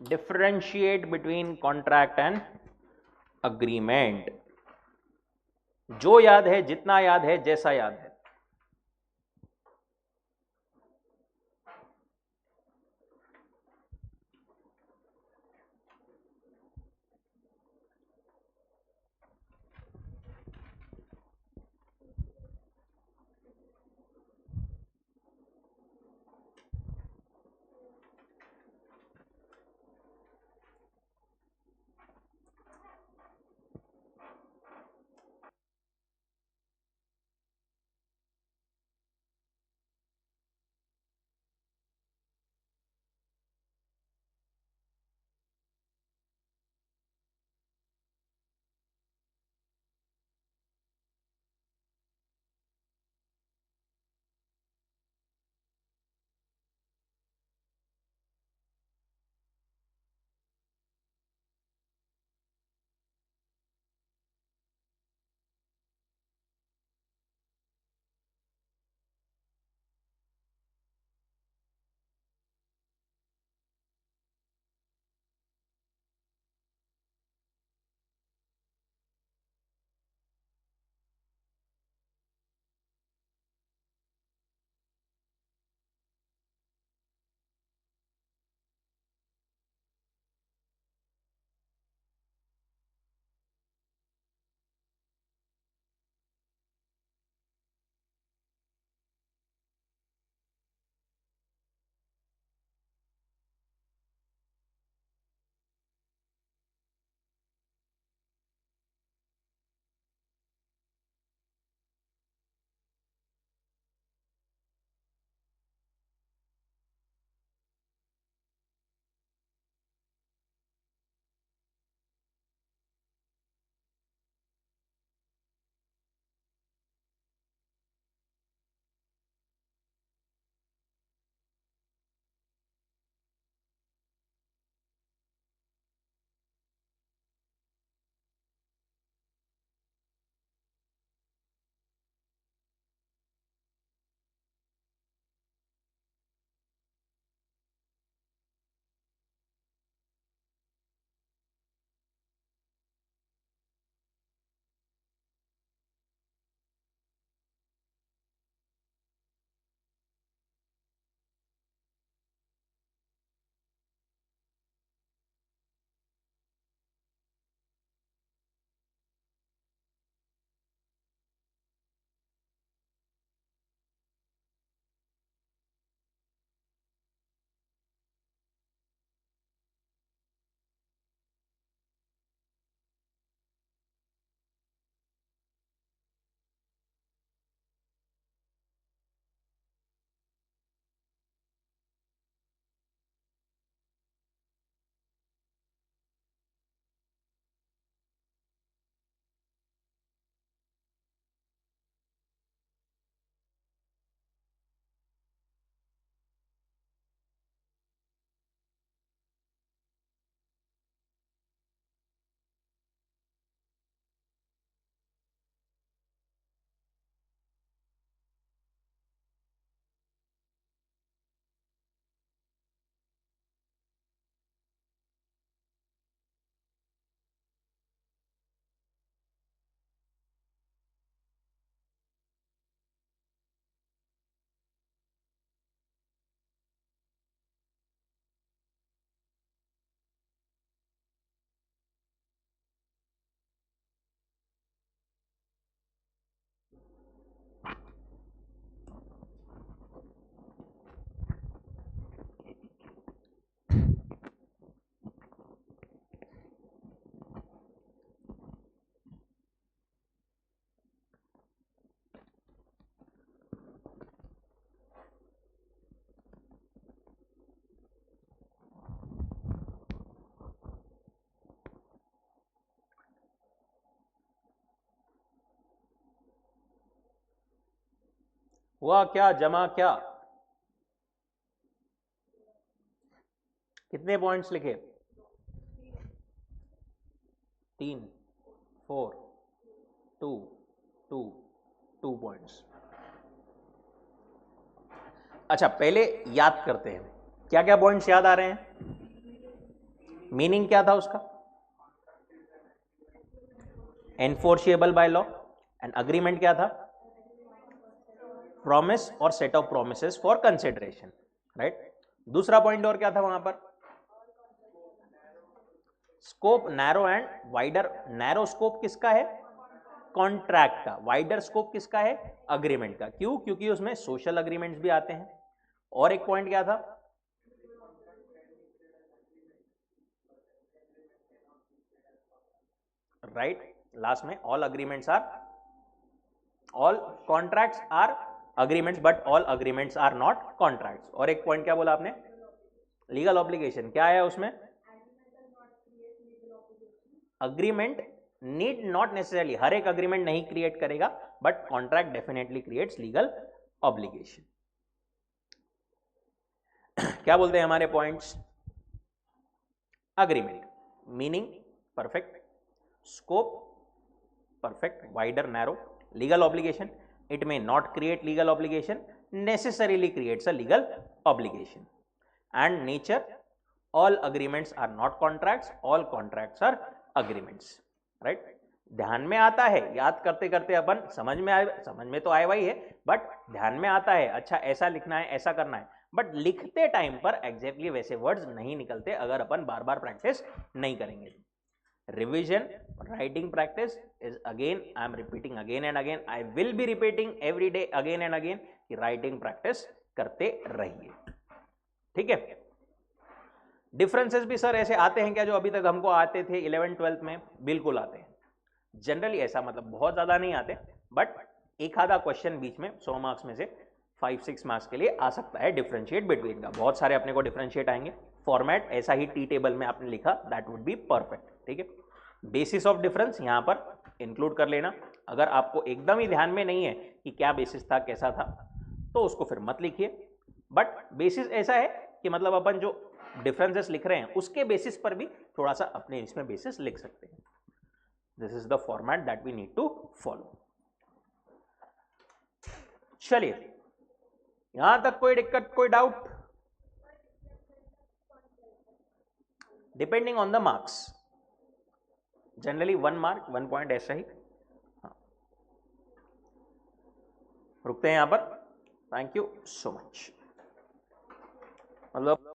Differentiate between contract and agreement. जो याद है, जितना याद है, जैसा याद है। हुआ क्या, जमा क्या? कितने पॉइंट्स लिखे? 3, 4, 2, 2, 2 पॉइंट्स। अच्छा, पहले याद करते हैं क्या क्या पॉइंट्स याद आ रहे हैं। मीनिंग क्या था उसका? Enforceable by law. And agreement क्या था? प्रॉमिस और set of promises for consideration, right. दूसरा पॉइंट और क्या था वहां पर? Scope narrow and wider. Narrow scope किसका है? कॉन्ट्रैक्ट का। वाइडर स्कोप किसका है? अग्रीमेंट का। क्यों? क्योंकि उसमें सोशल अग्रीमेंट्स भी आते हैं। और एक पॉइंट क्या था? राइट, लास्ट में all agreements are, all contracts are agreements but all agreements are not contracts. और एक पॉइंट क्या बोला आपने? Legal obligation. क्या है उसमें? अग्रीमेंट नीड नॉट नेसेसरली, हर एक अग्रीमेंट नहीं क्रिएट करेगा, but contract definitely creates legal obligation. क्या बोलते हैं हमारे points? Agreement meaning perfect, scope perfect, wider, narrow. Legal obligation, it may not create legal obligation, necessarily creates a legal obligation. And nature, all agreements are not contracts, all contracts are agreements, right? ध्यान में आता है, याद करते करते अपन समझ में तो आया वही है, बट ध्यान में आता है अच्छा ऐसा लिखना है, ऐसा करना है, बट लिखते टाइम पर एग्जैक्टली वैसे वर्ड्स नहीं निकलते अगर अपन बार बार प्रैक्टिस नहीं करेंगे। Revision, writing practice is again, I am repeating again and again, I will be repeating every day again and again कि writing practice करते रहिए, ठीक है। डिफरेंसेस भी सर ऐसे आते हैं क्या जो अभी तक हमको आते थे 11th 12th में? बिल्कुल आते हैं। जनरली ऐसा मतलब बहुत ज्यादा नहीं आते, बट एक आधा क्वेश्चन बीच में 100 मार्क्स में से 5-6 मार्क्स के लिए आ सकता है डिफरेंशिएट बिटवीन का। बहुत सारे अपने को डिफरेंशिएट आएंगे। फॉर्मेट ऐसा ही टी टेबल में आपने लिखा, दैट वुड बी परफेक्ट, ठीक है। बेसिस ऑफ डिफरेंस यहां पर इंक्लूड कर लेना। अगर आपको एकदम ही ध्यान में नहीं है कि क्या बेसिस था, कैसा था, तो उसको फिर मत लिखिए, बट बेसिस ऐसा है कि मतलब अपन जो डिफरेंसेस लिख रहे हैं उसके बेसिस पर भी थोड़ा सा अपने इसमें बेसिस लिख सकते हैं। This is the format that we need to follow. चलिए, यहां तक कोई दिक्कत, कोई doubt? Depending on the marks, generally 1 mark 1 point ऐसा ही। हाँ, रुकते हैं यहां पर। Thank you so much. मतलब